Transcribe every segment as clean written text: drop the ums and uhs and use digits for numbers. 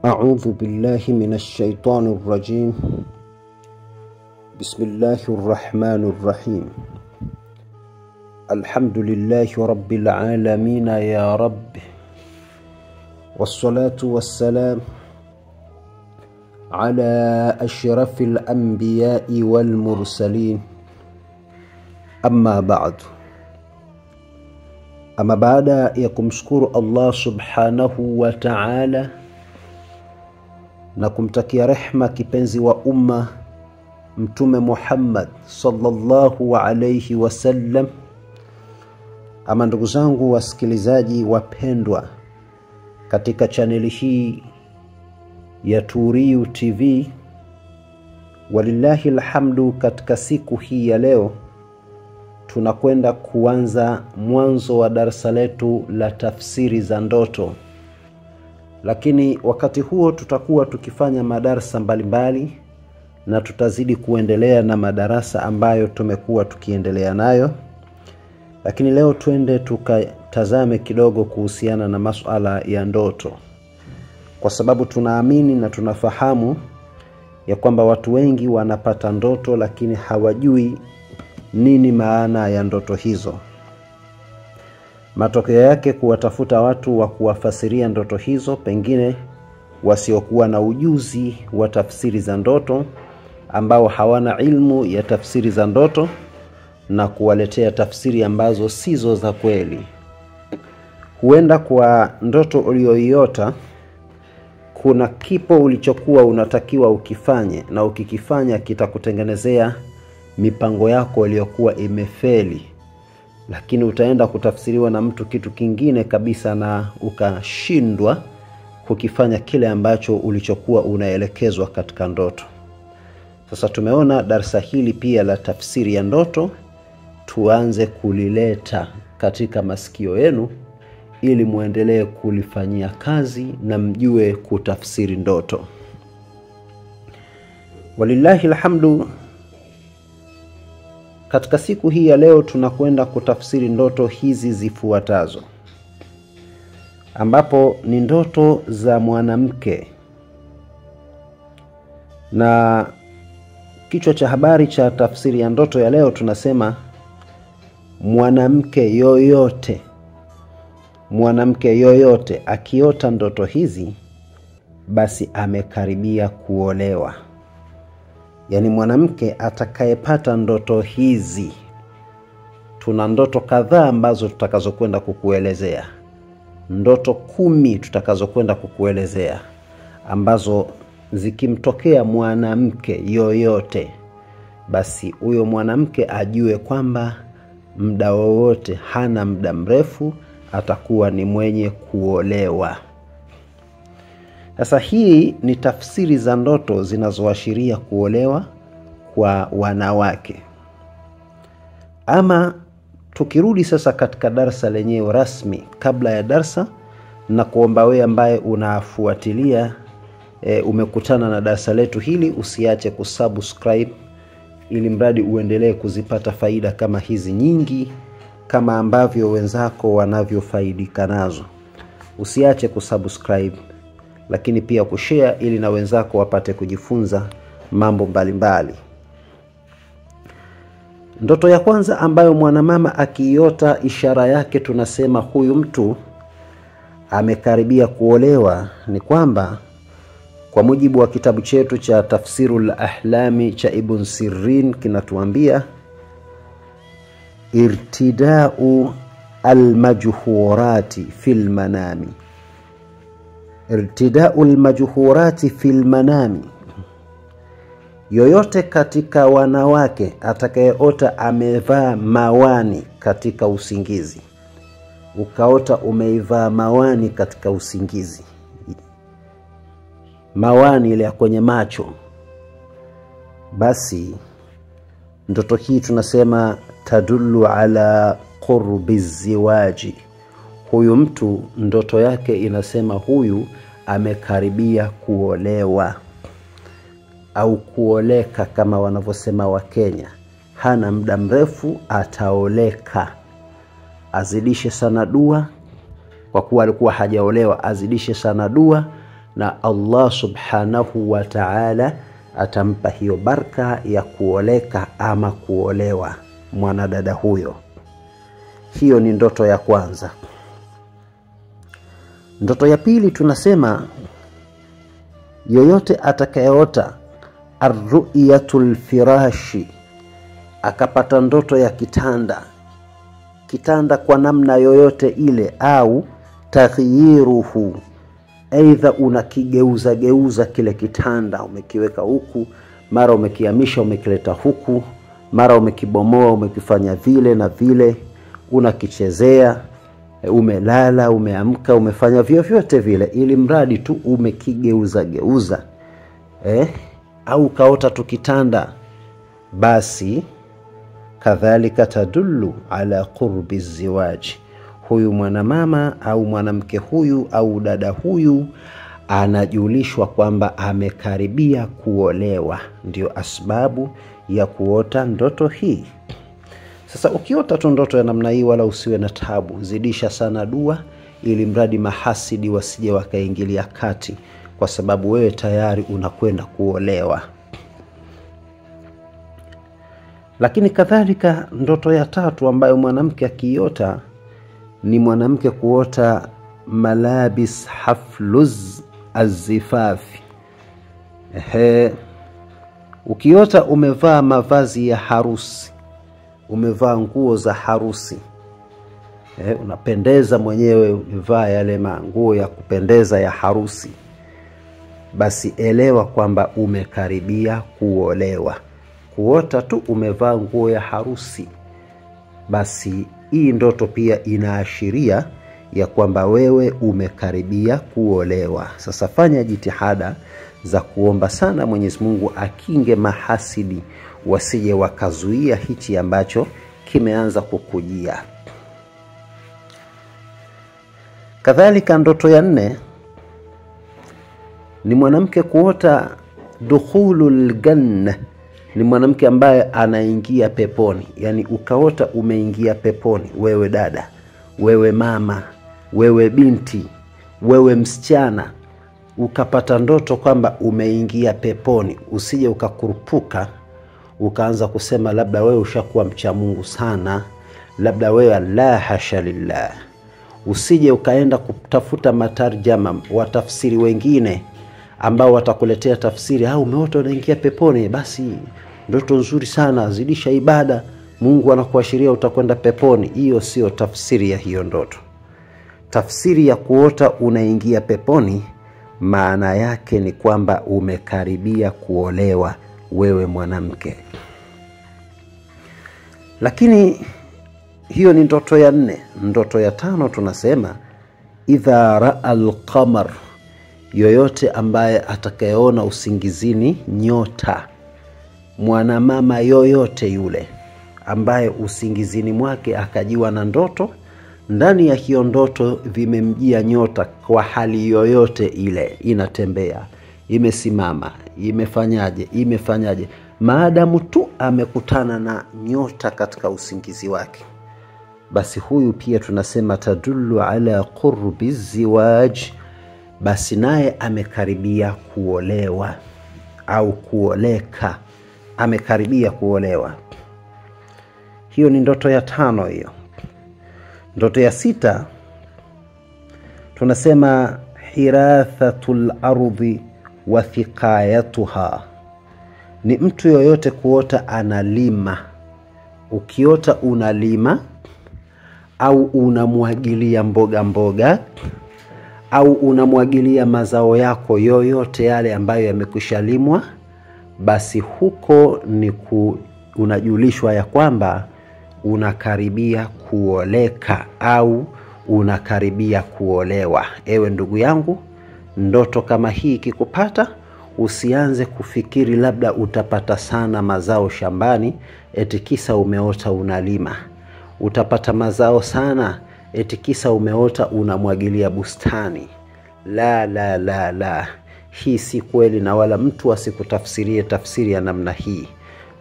أعوذ بالله من الشيطان الرجيم. بسم الله الرحمن الرحيم. الحمد لله رب العالمين يا رب، والصلاة والسلام على أشرف الأنبياء والمرسلين. أما بعد. Ama baada ya kumshukuru Allah subhanahu wa ta'ala na kumtakia rehma kipenzi wa umma Mtume Muhammad sallallahu alayhi wasallam, ama ndugu zangu wasikilizaji wapendwa katika chaneli hii ya Turiyu TV, walillahi alhamdu, katika siku hii ya leo tunakwenda kuanza mwanzo wa darasa letu la tafsiri za ndoto. Lakini wakati huo tutakuwa tukifanya madarasa mbalimbali na tutazidi kuendelea na madarasa ambayo tumekuwa tukiendelea nayo. Lakini leo twende tukatazame kidogo kuhusiana na masuala ya ndoto, kwa sababu tunaamini na tunafahamu ya kwamba watu wengi wanapata ndoto lakini hawajui nini maana ya ndoto hizo. Matokeo yake kuwatafuta watu wa kuwafasiria ndoto hizo, pengine wasiokuwa na ujuzi wa tafsiri za ndoto, ambao hawana ilmu ya tafsiri za ndoto, na kuwaletea tafsiri ambazo sizo za kweli. Huenda kwa ndoto uliyoiota kuna kipo ulichokuwa unatakiwa ukifanye, na ukikifanya kitakutengenezea mipango yako iliyokuwa imefeli, lakini utaenda kutafsiriwa na mtu kitu kingine kabisa na ukashindwa kukifanya kile ambacho ulichokuwa unaelekezwa katika ndoto. Sasa tumeona darasa hili pia la tafsiri ya ndoto tuanze kulileta katika masikio yenu ili muendelee kulifanyia kazi na mjue kutafsiri ndoto. Walillahi alhamdu. Katika siku hii ya leo tunakwenda kutafsiri ndoto hizi zifuatazo, ambapo ni ndoto za mwanamke. Na kichwa cha habari cha tafsiri ya ndoto ya leo tunasema mwanamke yoyote akiota ndoto hizi basi amekaribia kuolewa. Yani mwanamke atakayepata ndoto hizi, tuna ndoto kadhaa ambazo tutakazokwenda kukuelezea. Ndoto 10 tutakazokwenda kukuelezea, ambazo zikimtokea mwanamke yoyote, basi huyo mwanamke ajue kwamba muda wowote, hana muda mrefu, atakuwa ni mwenye kuolewa. Sasa hii ni tafsiri za ndoto zinazoashiria kuolewa kwa wanawake. Ama tukirudi sasa katika darasa lenyewe rasmi, kabla ya darasa na kuomba wewe ambaye unafuatilia umekutana na darasa letu hili, usiache kusubscribe ili mradi uendelee kuzipata faida kama hizi nyingi kama ambavyo wenzako wanavyofaidika nazo. Usiache kusubscribe, lakini pia kushare ili na wenzako wapate kujifunza mambo mbalimbali. Ndoto ya kwanza ambayo mwanamama akiota, ishara yake tunasema huyu mtu amekaribia kuolewa, ni kwamba kwa mujibu wa kitabu chetu cha Tafsirul Ahlami cha Ibn Sirin kinatuambia irtidau almajhurati fil manami. Irtidau almajhurati fil manami, yoyote katika wanawake atakayeota amevaa mawani katika usingizi. Ukaota umeivaa mawani katika usingizi, mawani ile ya kwenye macho, basi ndoto hii tunasema tadullu ala qurbi ziwaji. Huyu mtu ndoto yake inasema huyu amekaribia kuolewa au kuoleka kama wanavyosema wa Kenya. Hana muda mrefu ataoleka. Azidishe sana dua, kwa kuwa alikuwa hajaolewa, azidishe sana dua na Allah subhanahu wa ta'ala atampa hiyo baraka ya kuoleka ama kuolewa mwanadada huyo. Hiyo ni ndoto ya kwanza. Ndoto ya pili tunasema yoyote atakayeota arru'yatul firashi, akapata ndoto ya kitanda kwa namna yoyote ile, au taghyiruhu, aidha unakigeuza kile kitanda, umekiweka huku, mara umekihamisha umekileta huku, mara umekibomoa umekifanya vile na vile, unakichezea, umelala, umeamka, umefanya vyovyote vile, ili mradi tu umekigeuza au kaota tu kitanda, basi kadhalika tadullu ala qurbi ziwaji. Huyu mwanamama au mwanamke huyu au dada huyu anajulishwa kwamba amekaribia kuolewa. Ndio asbabu ya kuota ndoto hii. Sasa ukiota tu ndoto ya namna hii, wala usiwe na tabu, zidisha sana dua ili mradi mahasidi wasije wakaingilia kati, kwa sababu wewe tayari unakwenda kuolewa. Lakini kadhalika ndoto ya tatu ambayo mwanamke akiota ni mwanamke kuota malabis hafluz azifafi. Ukiota umevaa mavazi ya harusi, umevaa nguo za harusi, unapendeza mwenyewe, umevaa yale manguo ya kupendeza ya harusi, basi elewa kwamba umekaribia kuolewa. Kuota tu umevaa nguo ya harusi, basi hii ndoto pia inaashiria ya kwamba wewe umekaribia kuolewa. Sasa fanya jitihada za kuomba sana Mwenyezi Mungu akinge mahasidi wasije wakazuia hichi ambacho kimeanza kukujia. Kadhalika ndoto ya 4 ni mwanamke kuota dukhulul janna, ni mwanamke ambaye anaingia peponi. Yani ukaota umeingia peponi, wewe dada, wewe mama, wewe binti, wewe msichana, ukapata ndoto kwamba umeingia peponi. Usije ukakurupuka ukaanza kusema labda wewe ushakuwa mcha Mungu sana, labda wewe la hasha lillah. Usije ukaenda kutafuta matarjama watafsiri wengine ambao watakuletea tafsiri, umeota unaingia peponi, basi ndoto nzuri sana, zidisha ibada, Mungu anakuashiria utakwenda peponi. Hiyo sio tafsiri ya hiyo ndoto. Tafsiri ya kuota unaingia peponi maana yake ni kwamba umekaribia kuolewa wewe mwanamke. Lakini hiyo ni ndoto ya 4. Ndoto ya 5 tunasema idha ra'al qamar, yoyote ambaye atakayeona usingizini nyota, mwanamama yoyote yule ambaye usingizini mwake akajiwa na ndoto, ndani ya hiyo ndoto vimemjia nyota kwa hali yoyote ile, inatembea, imesimama, imefanyaje, maadamu tu amekutana na nyota katika usingizi wake, basi huyu pia tunasema tadullu ala qurbi ziwaj, basi naye amekaribia kuolewa au kuoleka, amekaribia kuolewa. Hiyo ni ndoto ya 5 hiyo. Ndoto ya 6 tunasema hirathatul ardhi wa thiqayatuha, ni mtu yoyote kuota analima. Ukiota unalima au unamwagilia mboga au unamwagilia mazao yako yoyote yale ambayo yamekwishalimwa, basi huko ni unajulishwa ya kwamba unakaribia kuoleka au unakaribia kuolewa. Ewe ndugu yangu, ndoto kama hii ikikupata, usianze kufikiri labda utapata sana mazao shambani eti kisa umeota unalima. Utapata mazao sana eti kisa umeota unamwagilia bustani. La. Hii si kweli, na wala mtu asikutafsirie tafsiri ya namna hii.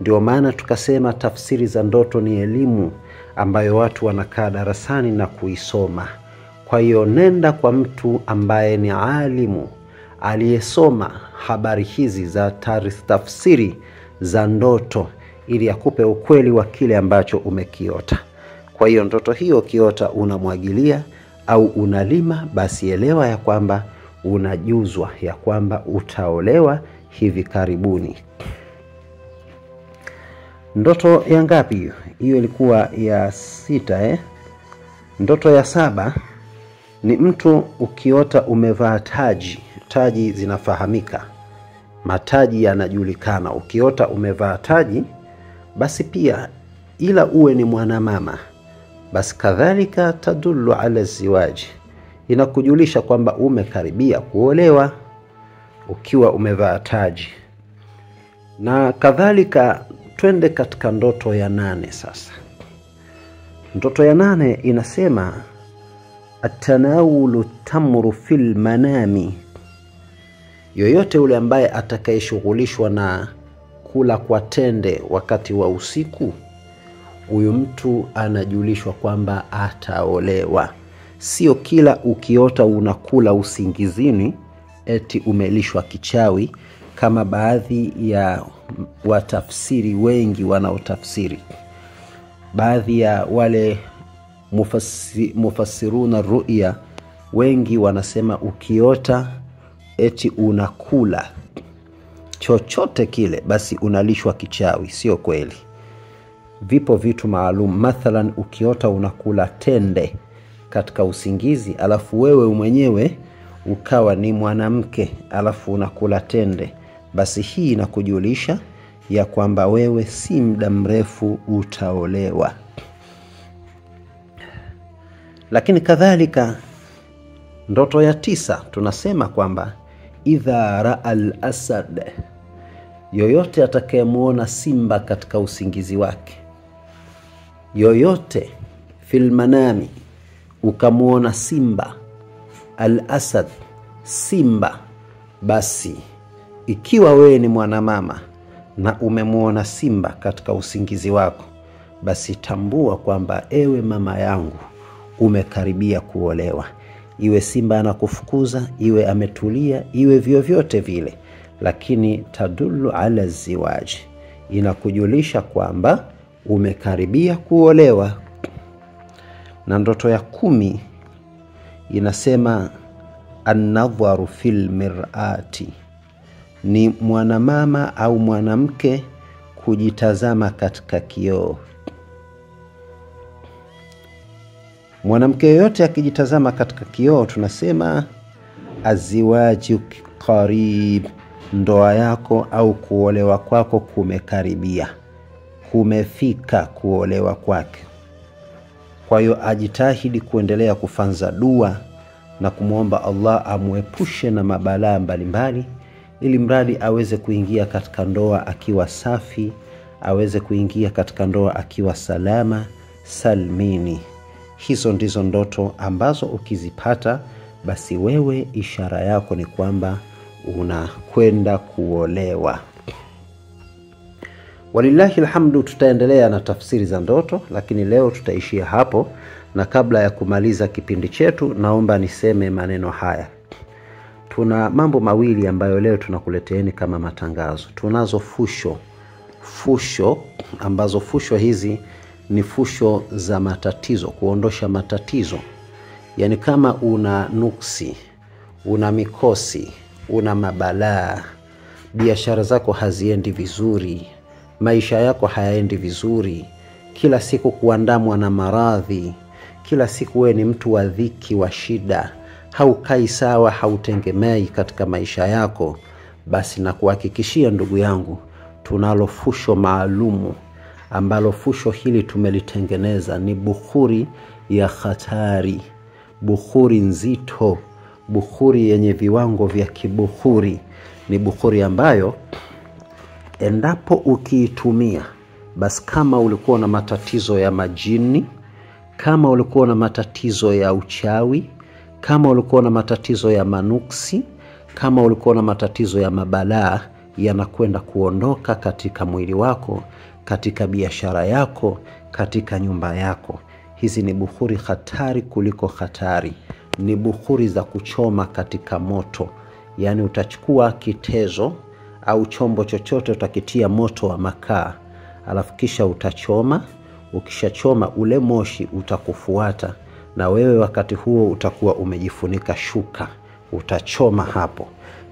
Ndio maana tukasema tafsiri za ndoto ni elimu ambayo watu wanakaa darasani na kuisoma. Kwa hiyo nenda kwa mtu ambaye ni alimu, aliyesoma habari hizi za tafsiri za ndoto ili akupe ukweli wa kile ambacho umekiota. Kwa hiyo ndoto hiyo kiota unamwagilia au unalima, basi elewa ya kwamba unajuzwa ya kwamba utaolewa hivi karibuni. Ndoto ya ngapi hiyo? Hiyo ilikuwa ya 6 Ndoto ya 7 ni mtu ukiota umevaa taji. Taji zinafahamika, mataji yanajulikana. Ukiota umevaa taji, basi pia ila uwe ni mwanamama, basi kadhalika tadullu ala ziwaji, inakujulisha kwamba umekaribia kuolewa ukiwa umevaa taji. Na kadhalika twende katika ndoto ya 8 sasa. Ndoto ya 8 inasema atanawulu tamru fil manami. Yoyote ule ambaye atakayeshughulishwa na kula kwa tende wakati wa usiku, huyu mtu anajulishwa kwamba ataolewa. Sio kila ukiota unakula usingizini eti umelishwa kichawi, kama baadhi ya watafsiri wengi wanaotafsiri. Baadhi ya wale mufassiruna ru'ya wengi wanasema ukiota eti unakula chochote kile basi unalishwa kichawi. Sio kweli. Vipo vitu maalum. Mathalan, ukiota unakula tende katika usingizi, alafu wewe mwenyewe ukawa ni mwanamke alafu unakula tende, basi hii inakujulisha ya kwamba wewe si muda mrefu utaolewa. Lakini kadhalika ndoto ya 9 tunasema kwamba idha ra'al asad, yoyote atakayemuona simba katika usingizi wake, yoyote fil manami ukamuona simba, al-asad, simba, basi ikiwa wewe ni mwanamama na umemuona simba katika usingizi wako, basi tambua kwamba ewe mama yangu umekaribia kuolewa. Iwe simba anakufukuza, iwe ametulia, iwe vyovyote vile, lakini tadullu ala ziwaji, inakujulisha kwamba umekaribia kuolewa. Na ndoto ya 10 inasema an-nadharu fil mir'ati, ni mwanamama au mwanamke kujitazama katika kioo. Mwanamke yote akijitazama katika kioo tunasema aziwaju qarib, ndoa yako au kuolewa kwako kumekaribia, kumefika kuolewa kwake. Kwa hiyo ajitahidi kuendelea kufanza dua na kumuomba Allah amuepushe na mabalaa mbalimbali, ili mradi aweze kuingia katika ndoa akiwa safi, aweze kuingia katika ndoa akiwa salama salmini. Hizo ndizo ndoto ambazo ukizipata, basi wewe ishara yako ni kwamba unakwenda kuolewa. Walillahi alhamdu. Tutaendelea na tafsiri za ndoto, lakini leo tutaishia hapo. Na kabla ya kumaliza kipindi chetu, naomba niseme maneno haya. Tuna mambo mawili ambayo leo tunakuleteeni kama matangazo. Tunazo fusho ambazo fusho hizi ni fusho za matatizo, kuondosha matatizo. Yani kama una nuksi, una mikosi, una mabalaa, biashara zako haziendi vizuri, maisha yako hayaendi vizuri, kila siku kuandamwa na maradhi, kila siku wewe ni mtu wa dhiki, wa shida, haukai sawa, hautengemei katika maisha yako, basi na kuhakikishia ndugu yangu, tunalo fusho maalumu, ambalo fusho hili tumelitengeneza. Ni bukhuri ya hatari, bukhuri nzito, bukhuri yenye viwango vya kibukhuri. Ni bukhuri ambayo endapo ukiitumia, basi kama ulikuwa na matatizo ya majini, kama ulikuwa na matatizo ya uchawi, kama ulikuwa na matatizo ya manuksi, kama ulikuwa na matatizo ya mabalaa, yanakwenda kuondoka katika mwili wako, katika biashara yako, katika nyumba yako. Hizi ni bukhuri hatari kuliko hatari. Ni bukhuri za kuchoma katika moto. Yani utachukua kitezo au chombo chochote utakitia moto wa makaa, alafu kisha utachoma. Ukishachoma ule moshi utakufuata, na wewe wakati huo utakuwa umejifunika shuka, utachoma hapo.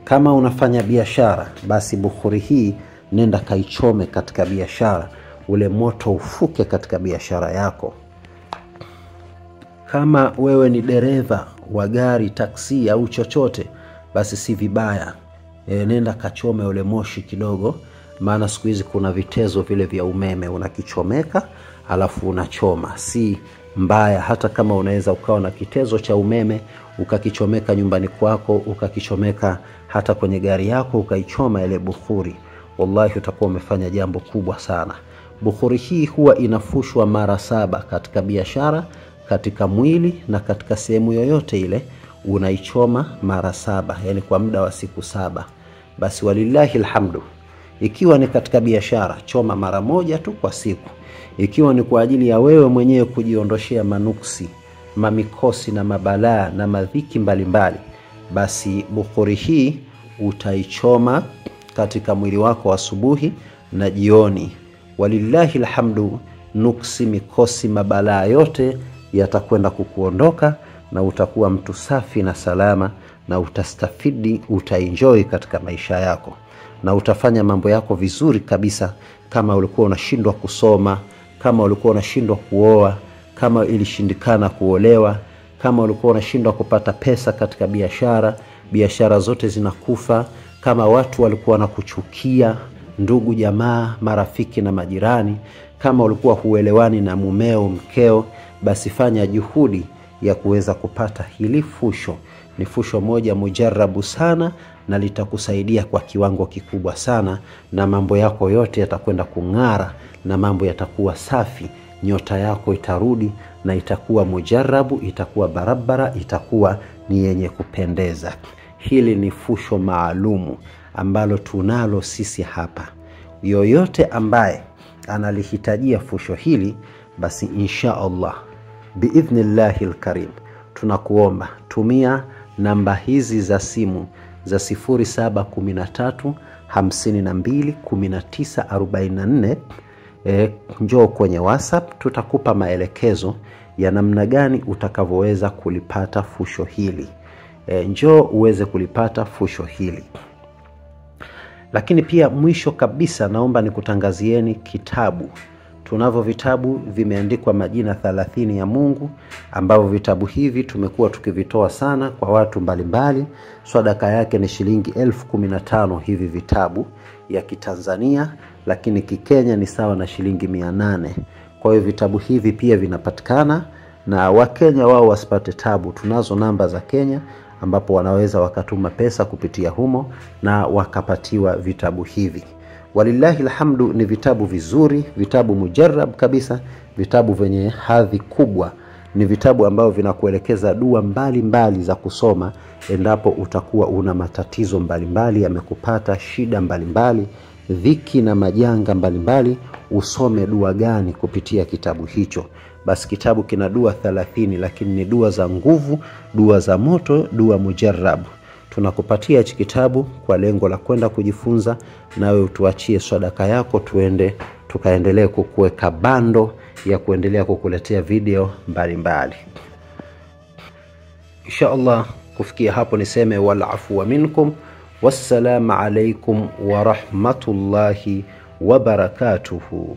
Kama unafanya biashara, basi bukhuri hii nenda kaichome katika biashara, ule moto ufuke katika biashara yako. Kama wewe ni dereva wa gari, taksi au chochote, basi si vibaya nenda kachome ule moshi kidogo, maana siku hizi kuna vitezo vile vya umeme unakichomeka alafu unachoma. Si mbaya, hata kama unaweza ukawa na kitezo cha umeme ukakichomeka nyumbani kwako, ukakichomeka hata kwenye gari yako, ukaichoma ile bukhuri, wallahi utakuwa umefanya jambo kubwa sana. Bukhuri hii huwa inafushwa mara 7 katika biashara, katika mwili na katika sehemu yoyote ile, unaichoma mara 7, yani kwa muda wa siku 7. Basi walillahi alhamdu. Ikiwa ni katika biashara, choma mara 1 tu kwa siku. Ikiwa ni kwa ajili ya wewe mwenyewe kujiondoshea manuksi, mamikosi na mabalaa na madhiki mbalimbali, basi bukhuri hii utaichoma katika mwili wako asubuhi na jioni. Walillahi alhamdu, nuksi, mikosi, mabalaa yote yatakwenda kukuondoka na utakuwa mtu safi na salama, na utastafidi, utaenjoy katika maisha yako, na utafanya mambo yako vizuri kabisa. Kama ulikuwa unashindwa kusoma, kama ulikuwa unashindwa kuoa, kama ilishindikana kuolewa, kama ulikuwa unashindwa kupata pesa katika biashara, biashara zote zinakufa. Kama watu walikuwa wanakuchukia, ndugu, jamaa, marafiki na majirani, kama ulikuwa huelewani na mumeo, mkeo, basi fanya juhudi ya kuweza kupata hili fusho. Ni fusho moja mujarabu sana, na litakusaidia kwa kiwango kikubwa sana, na mambo yako yote yatakwenda kung'ara, na mambo yatakuwa safi. Nyota yako itarudi na itakuwa mujarabu, itakuwa barabara, itakuwa ni yenye kupendeza. Hili ni fusho maalumu ambalo tunalo sisi hapa. Yoyote ambaye analihitajia fusho hili, basi insha Allah biidhnillahi alkarim, tunakuomba tumia namba hizi za simu za 0713 52 19 44. Njoo kwenye WhatsApp, tutakupa maelekezo ya namna gani utakavyoweza kulipata fusho hili. Njoo uweze kulipata fusho hili. Lakini pia mwisho kabisa, naomba nikutangazieni kitabu. Tunavyo vitabu vimeandikwa majina 30 ya Mungu, ambavyo vitabu hivi tumekuwa tukivitoa sana kwa watu mbalimbali. Sadaka yake ni shilingi 1015 hivi vitabu ya Kitanzania, lakini Kikenya ni sawa na shilingi 800. Kwa hiyo vitabu hivi pia vinapatikana, na Wakenya wao wasipate tabu, tunazo namba za Kenya ambapo wanaweza wakatuma pesa kupitia humo na wakapatiwa vitabu hivi. Walillahi alhamdu, ni vitabu vizuri, vitabu mujarrab kabisa, vitabu venye hadhi kubwa. Ni vitabu ambavyo vinakuelekeza dua mbalimbali za kusoma endapo utakuwa una matatizo mbalimbali yamekupata, shida mbalimbali, dhiki na majanga mbalimbali, usome dua gani kupitia kitabu hicho. Basi kitabu kina dua 30, lakini ni dua za nguvu, dua za moto, dua mujarrab. Tunakupatia hichi kitabu kwa lengo la kwenda kujifunza, nawe utuachie sadaka yako, tuende tukaendelee kukuweka bando ya kuendelea kukuletea video mbalimbali. Insha Allah, kufikia hapo niseme wal afwa minkum, wassalamu alaikum wa rahmatullahi wa barakatuhu.